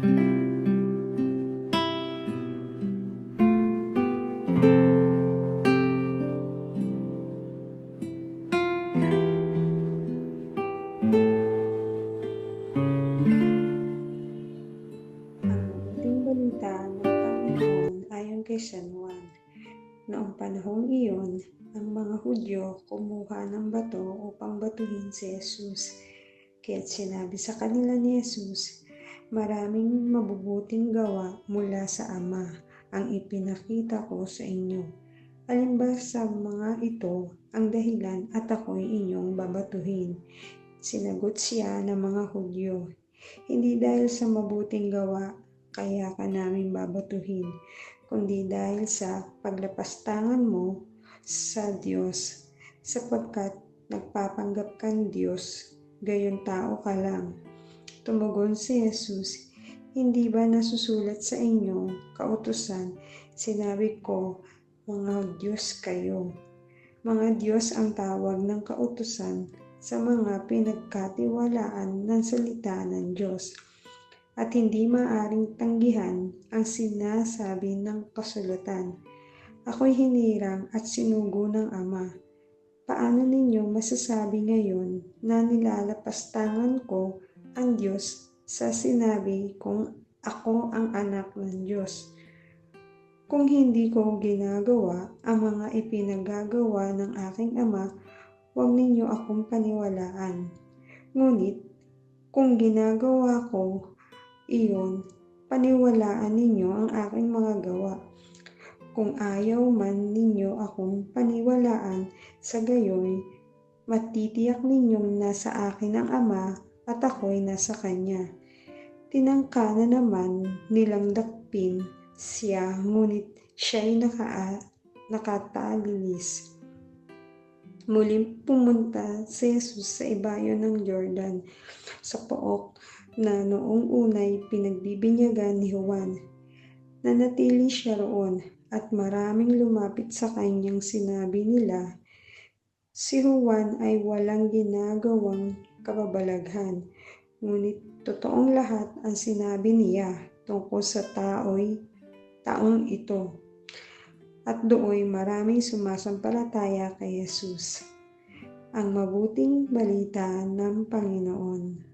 Ang mabuting balita ng Panginoon ayon kay San Juan. Noong panahong iyon, ang mga Hudyo kumuha ng bato upang batuhin si Jesus. Kaya't sinabi sa kanila ni Jesus, "Maraming mabubuting gawa mula sa Ama ang ipinakita ko sa inyo. Alin ba sa mga ito ang dahilan at ako'y inyong babatuhin?" Sinagot siya ng mga Hudyo, "Hindi dahil sa mabuting gawa kaya ka namin babatuhin, kundi dahil sa paglapastangan mo sa Diyos, sapagkat nagpapanggap kang Diyos, gayon tao ka lang." Tumugon si Jesus, "Hindi ba nasusulat sa inyong kautusan, sinabi ko, mga Diyos kayo?" Mga Diyos ang tawag ng kautusan sa mga pinagkatiwalaan ng salita ng Diyos, at hindi maaring tanggihan ang sinasabi ng kasulatan. "Ako'y hinirang at sinugo ng Ama." Paano ninyo masasabi ngayon na nilalapastangan ko ang Diyos sa sinabi kong ako ang anak ng Diyos? Kung hindi ko ginagawa ang mga ipinagagawa ng aking Ama, huwag ninyo akong paniwalaan. Ngunit kung ginagawa ko iyon, paniwalaan ninyo ang aking mga gawa. Kung ayaw man ninyo akong paniwalaan, sa gayoy, matitiyak ninyong nasa akin ang Ama at ako'y nasa Kanya. Tinangka na naman nilang dakpin siya, ngunit siya'y nakatalilis. Muling pumunta si Jesus sa ibayo ng Jordan, sa pook na noong unay pinagbibinyagan ni Juan. Nanatili siya roon at maraming lumapit sa kanyang sinabi nila, "Si Juan ay walang ginagawang kababalaghan, ngunit totoong lahat ang sinabi niya tungkol sa taong ito." At dooy maraming sumasampalataya kay Jesus. Ang mabuting balita ng Panginoon.